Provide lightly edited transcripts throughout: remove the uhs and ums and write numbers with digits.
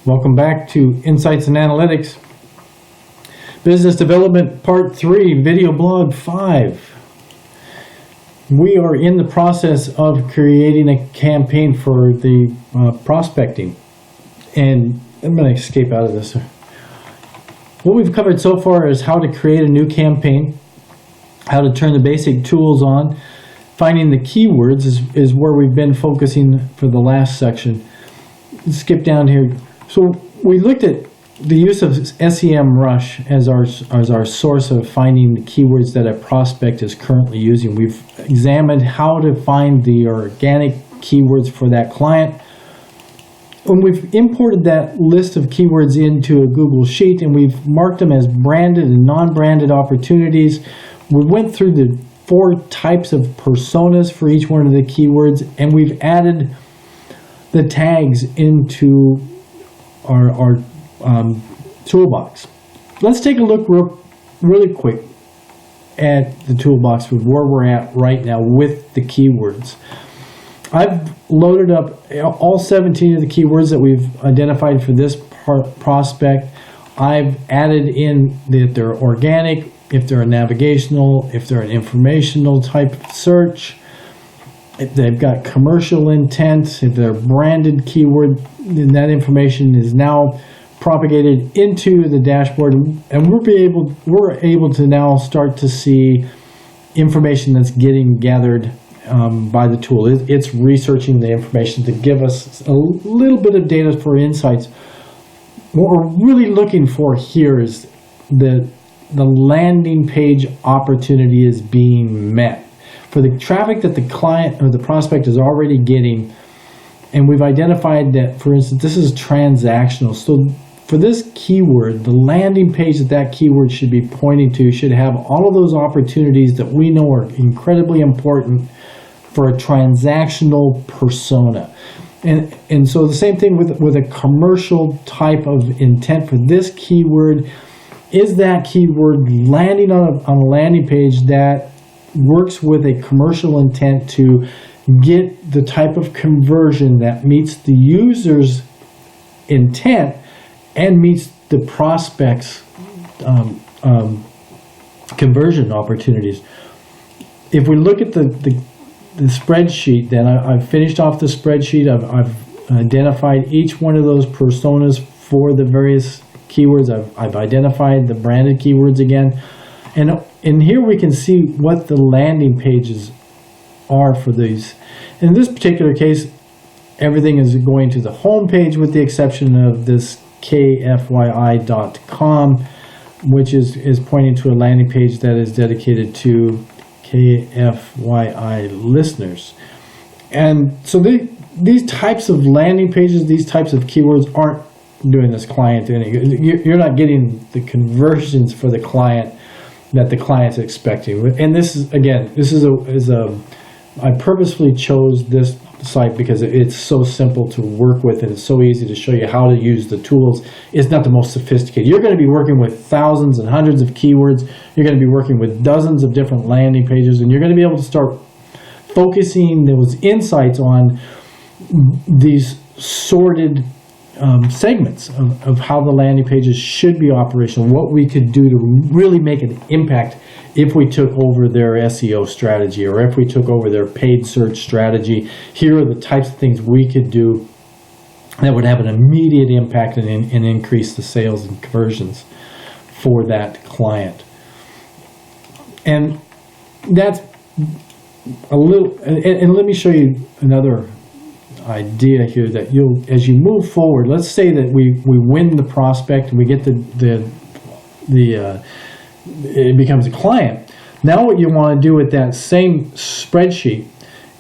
Welcome back to Insights and Analytics. Business Development Part 3, Video Blog 5. We are in the process of creating a campaign for the prospecting. And I'm going to escape out of this. What we've covered so far is how to create a new campaign, how to turn the basic tools on. Finding the keywords is where we've been focusing for the last section. Let's skip down here. So we looked at the use of SEMrush as our source of finding the keywords that a prospect is currently using. We've examined how to find the organic keywords for that client. And we've imported that list of keywords into a Google Sheet, and we've marked them as branded and non-branded opportunities. We went through the 4 types of personas for each one of the keywords, and we've added the tags into our toolbox. Let's take a look really quick at the toolbox with where we're at right now with the keywords. I've loaded up all 17 of the keywords that we've identified for this prospect. I've added in that they're organic, if they're a navigational, if they're an informational type of search, if they've got commercial intent, if they're branded keyword, then that information is now propagated into the dashboard, and we're able to now start to see information that's getting gathered by the tool. It's researching the information to give us a little bit of data for insights. What we're really looking for here is the landing page opportunity is being met. For the traffic that the client or the prospect is already getting, and we've identified that, for instance, this is transactional. So for this keyword, the landing page that keyword should be pointing to should have all of those opportunities that we know are incredibly important for a transactional persona. And so the same thing with a commercial type of intent for this keyword. Is that keyword landing on a landing page that works with a commercial intent to get the type of conversion that meets the user's intent and meets the prospect's conversion opportunities? If we look at the spreadsheet, then I've finished off the spreadsheet. I've identified each one of those personas for the various keywords. I've identified the branded keywords again. And here we can see what the landing pages are for these. In this particular case, everything is going to the home page with the exception of this kfyi.com, which is pointing to a landing page that is dedicated to KFYI listeners. And so these types of landing pages, these types of keywords aren't doing this client any good. You're not getting the conversions for the client that the client's expecting. And this is, again, I purposefully chose this site because it's so simple to work with and it's so easy to show you how to use the tools. It's not the most sophisticated. You're going to be working with thousands and hundreds of keywords. You're going to be working with dozens of different landing pages, and you're going to be able to start focusing those insights on these sorted segments of how the landing pages should be operational, what we could do to really make an impact if we took over their SEO strategy or if we took over their paid search strategy. Here are the types of things we could do that would have an immediate impact and increase the sales and conversions for that client. And that's a little, and let me show you another idea here that as you move forward, let's say that we win the prospect and we get it becomes a client. Now what you want to do with that same spreadsheet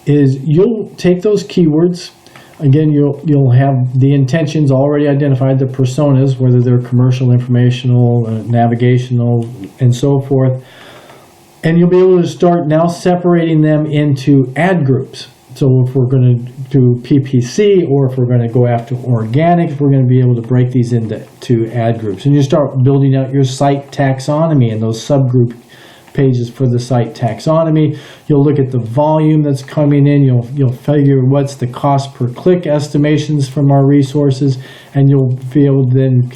is you'll take those keywords. Again, you'll have the intentions already identified, the personas, whether they're commercial, informational, navigational, and so forth. And you'll be able to start now separating them into ad groups. So if we're going to do PPC, or if we're going to go after organic, we're going to be able to break these into ad groups. And you start building out your site taxonomy and those subgroup pages for the site taxonomy. You'll look at the volume that's coming in. You'll figure what's the cost per click estimations from our resources. and you'll be able to then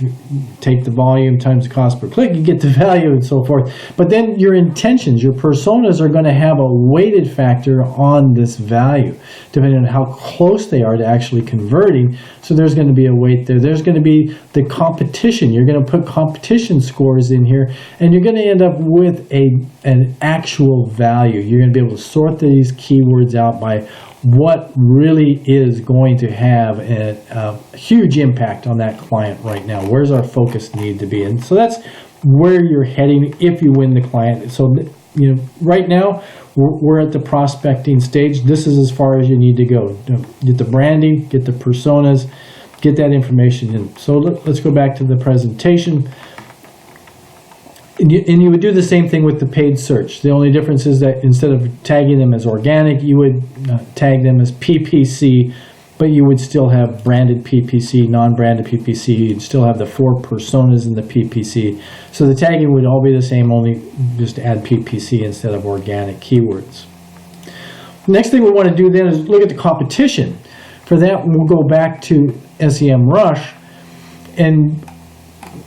take the volume times the cost per click and get the value and so forth. But then your intentions, your personas are going to have a weighted factor on this value, depending on how close they are to actually converting. So there's going to be a weight there. There's going to be the competition. You're going to put competition scores in here, and you're going to end up with an actual value. You're going to be able to sort these keywords out by what really is going to have a huge impact on that client right now. Where's our focus need to be? And so that's where you're heading if you win the client. So, right now we're at the prospecting stage. This is as far as you need to go. Get the branding, get the personas, get that information in. So let's go back to the presentation. And you would do the same thing with the paid search. The only difference is that instead of tagging them as organic, you would tag them as PPC, but you would still have branded PPC, non-branded PPC. You'd still have the 4 personas in the PPC. So the tagging would all be the same, only just add PPC instead of organic keywords. Next thing we want to do then is look at the competition. For that, we'll go back to SEMrush, and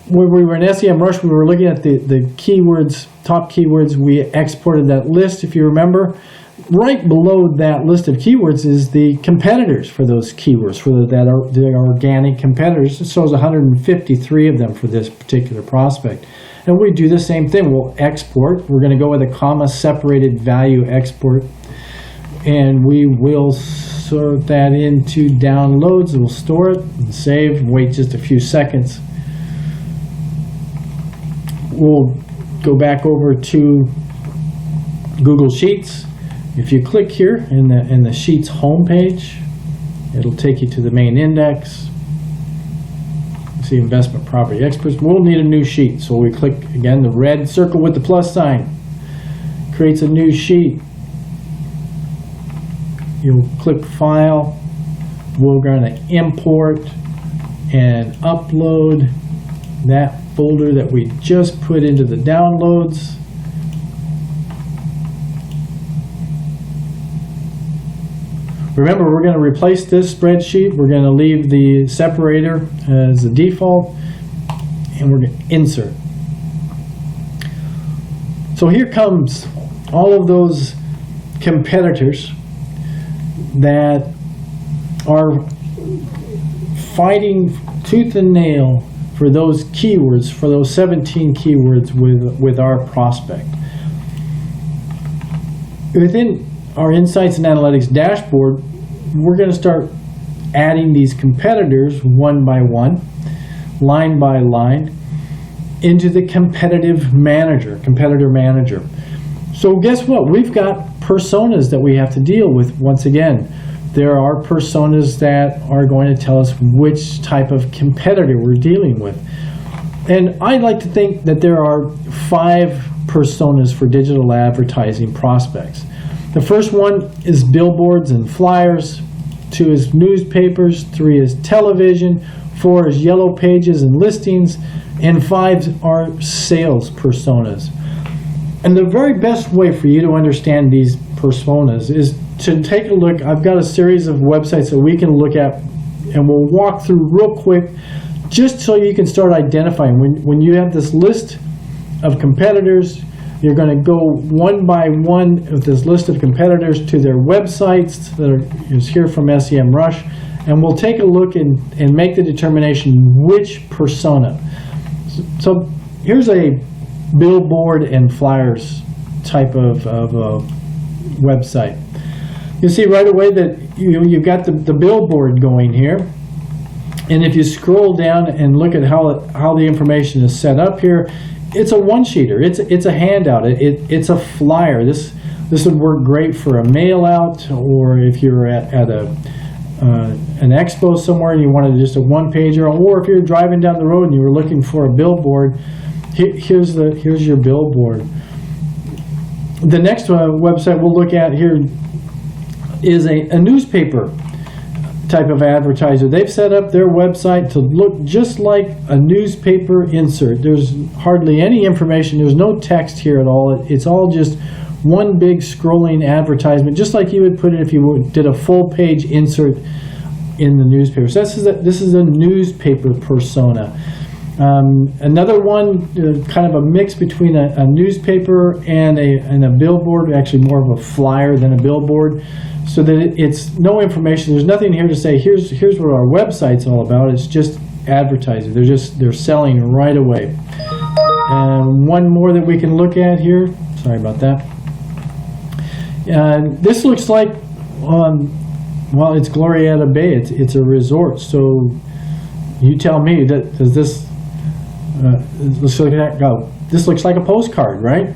when we were in SEMrush, we were looking at the keywords, top keywords. We exported that list, if you remember. Right below that list of keywords is the competitors for those keywords, for the organic competitors. It shows 153 of them for this particular prospect. And we do the same thing. We'll export. We're going to go with a comma-separated value export. And we will sort that into downloads. We'll store it and save, wait just a few seconds. We'll go back over to Google Sheets. If you click here in the Sheets homepage, it'll take you to the main index. You see investment property experts. We'll need a new sheet, so we click again the red circle with the plus sign. Creates a new sheet. You'll click File. We're going to import and upload that folder that we just put into the downloads. Remember, we're going to replace this spreadsheet. We're going to leave the separator as the default, and we're going to insert. So here comes all of those competitors that are fighting tooth and nail for those keywords, for those 17 keywords with our prospect. Within our Insights and Analytics dashboard, we're going to start adding these competitors one by one, line by line, into the competitor manager. So guess what? We've got personas that we have to deal with once again. There are personas that are going to tell us which type of competitor we're dealing with. And I'd like to think that there are 5 personas for digital advertising prospects. The first one is billboards and flyers, 2 is newspapers, 3 is television, 4 is yellow pages and listings, and 5 are sales personas. And the very best way for you to understand these personas is to take a look. I've got a series of websites that we can look at, and we'll walk through real quick just so you can start identifying. When you have this list of competitors, you're going to go one by one with this list of competitors to their websites that is here from SEMrush, and we'll take a look and make the determination which persona. So here's a billboard and flyers type of website. You see right away that you've got the billboard going here, and if you scroll down and look at how the information is set up here, it's a one-sheeter. It's a handout. It's a flyer. This would work great for a mail out, or if you're at an expo somewhere and you wanted just a one-pager, or if you're driving down the road and you were looking for a billboard, here's your billboard. The next website we'll look at here is a newspaper type of advertiser. They've set up their website to look just like a newspaper insert. There's hardly any information. There's no text here at all. It's all just one big scrolling advertisement, just like you would put it if you did a full page insert in the newspaper. So this is a newspaper persona. Another one, kind of a mix between a newspaper and a billboard, actually more of a flyer than a billboard, so that it's no information. There's nothing here to say, here's what our website's all about. It's just advertising. They're selling right away. And one more that we can look at here. Sorry about that. This looks like, well, it's Glorietta Bay. It's a resort. So you tell me, does this this looks like a postcard, right?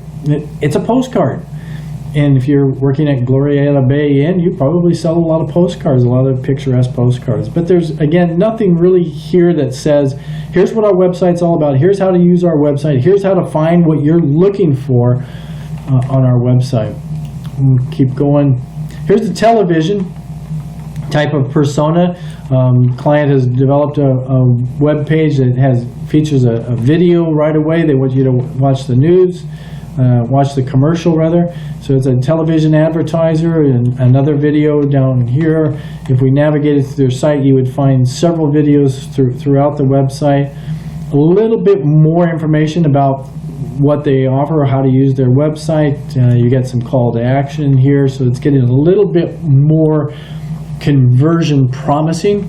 It's a postcard. And if you're working at Glorietta Bay Inn, you probably sell a lot of postcards, a lot of picturesque postcards. But there's, again, nothing really here that says, here's what our website's all about. Here's how to use our website. Here's how to find what you're looking for on our website. We'll keep going. Here's the television type of persona. Client has developed a web page that features a video right away. They want you to watch the news, watch the commercial rather. So it's a television advertiser, and another video down here. If we navigated through their site, you would find several videos throughout the website. A little bit more information about what they offer, how to use their website. You get some call to action here, so it's getting a little bit more conversion promising.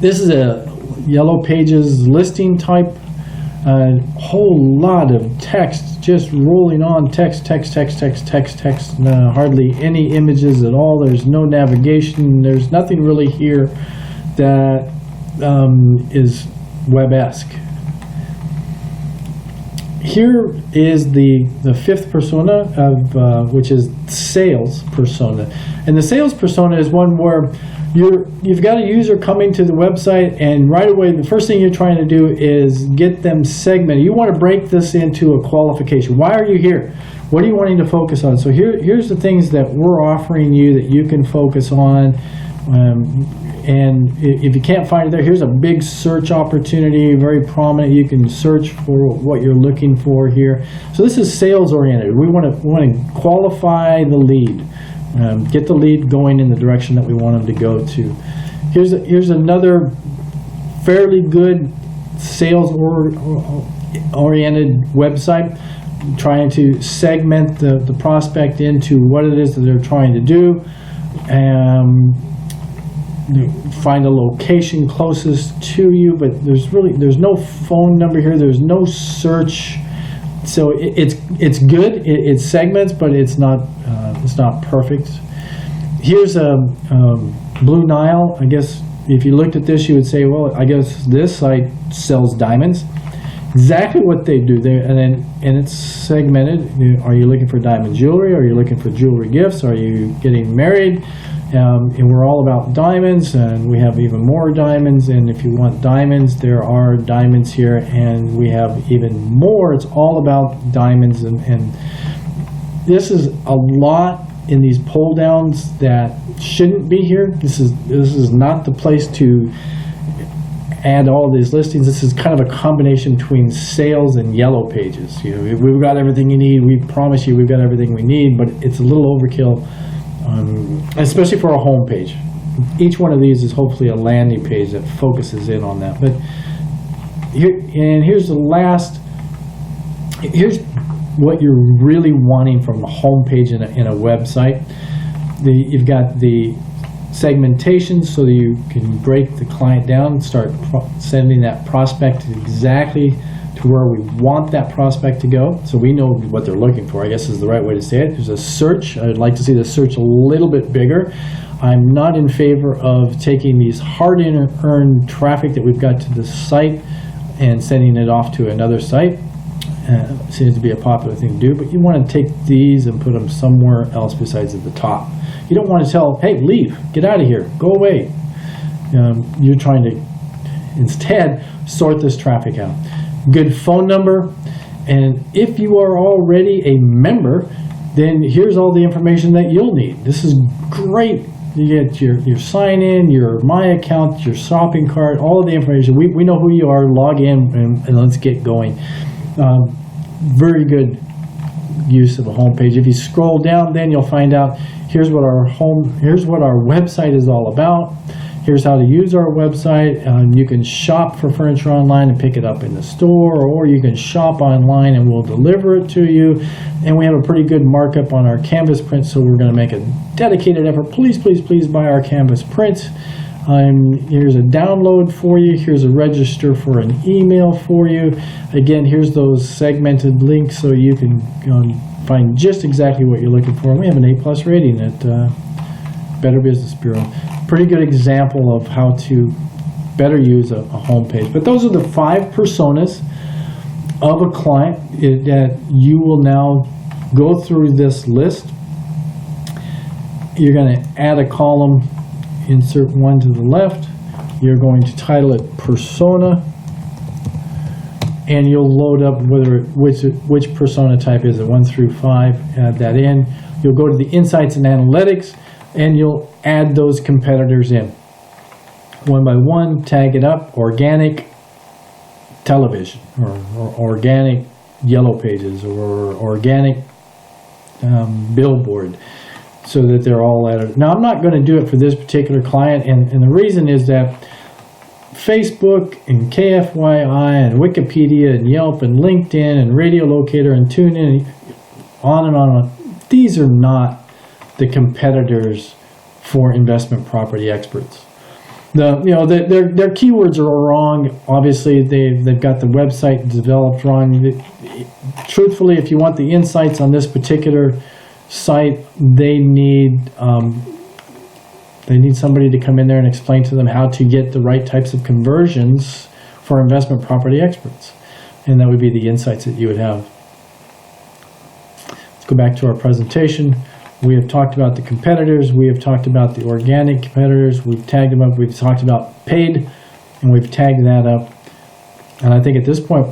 This is a Yellow Pages listing type. A whole lot of text just rolling on, text, hardly any images at all. There's no navigation. There's nothing really here that is web-esque. Here is the fifth persona of which is sales persona, and the sales persona is one where you've got a user coming to the website, and right away the first thing you're trying to do is get them segmented. You want to break this into a qualification. Why are you here? What are you wanting to focus on? So here's the things that we're offering you that you can focus on. And if you can't find it there, here's a big search opportunity, very prominent. You can search for what you're looking for here. So this is sales oriented. We want to qualify the lead, get the lead going in the direction that we want them to go to. Here's another fairly good sales oriented website, trying to segment the prospect into what it is that they're trying to do. Find a location closest to you, but there's no phone number here. There's no search, so it's good. It segments, but it's not perfect. Here's a Blue Nile. I guess if you looked at this, you would say, well, I guess this site sells diamonds. Exactly what they do there, and it's segmented. Are you looking for diamond jewelry? Are you looking for jewelry gifts? Are you getting married? And we're all about diamonds, and we have even more diamonds. And if you want diamonds, there are diamonds here, and we have even more. It's all about diamonds, and this is a lot in these pull downs that shouldn't be here. This is not the place to add all these listings. This is kind of a combination between sales and Yellow Pages. We've got everything you need. We promise you we've got everything we need, but it's a little overkill. Especially for a home page. Each one of these is hopefully a landing page that focuses in on that. But here's the last. Here's what you're really wanting from a home page in a website. You've got the segmentation, so that you can break the client down and start sending that prospect exactly to where we want that prospect to go, so we know what they're looking for, I guess is the right way to say it. There's a search. I'd like to see the search a little bit bigger. I'm not in favor of taking these hard-earned traffic that we've got to the site and sending it off to another site. Seems to be a popular thing to do, but you want to take these and put them somewhere else besides at the top. You don't want to tell, hey, leave, get out of here, go away. You're trying to instead sort this traffic out. Good phone number, and if you are already a member, then here's all the information that you'll need. This is great. You get your sign in, your My Account, your shopping cart, all of the information. We know who you are. Log in and let's get going. Very good use of a homepage. If you scroll down, then you'll find out here's what our website is all about. Here's how to use our website. You can shop for furniture online and pick it up in the store, or you can shop online and we'll deliver it to you. And we have a pretty good markup on our canvas prints, so we're going to make a dedicated effort. Please, please, please buy our canvas prints. Here's a download for you. Here's a register for an email for you. Again, here's those segmented links so you can find just exactly what you're looking for. And we have an A+ rating at Better Business Bureau. Pretty good example of how to better use a homepage. But those are the 5 personas of a client that you will now go through this list. You're going to add a column, insert one to the left. You're going to title it persona, and you'll load up which persona type is it, 1 through 5. Add that in. You'll go to the insights and analytics, and you'll add those competitors in one by one. Tag it up: organic television, or organic yellow pages, or organic billboard, so that they're all added. Now, I'm not going to do it for this particular client, and the reason is that Facebook and KFYI and Wikipedia and Yelp and LinkedIn and Radio Locator and TuneIn, on and on and on, these are not the competitors for investment property experts. Their keywords are wrong. Obviously, they've got the website developed wrong. Truthfully, if you want the insights on this particular site, they need somebody to come in there and explain to them how to get the right types of conversions for investment property experts, and that would be the insights that you would have. Let's go back to our presentation. We have talked about the competitors. We have talked about the organic competitors. We've tagged them up. We've talked about paid, and we've tagged that up. And I think at this point,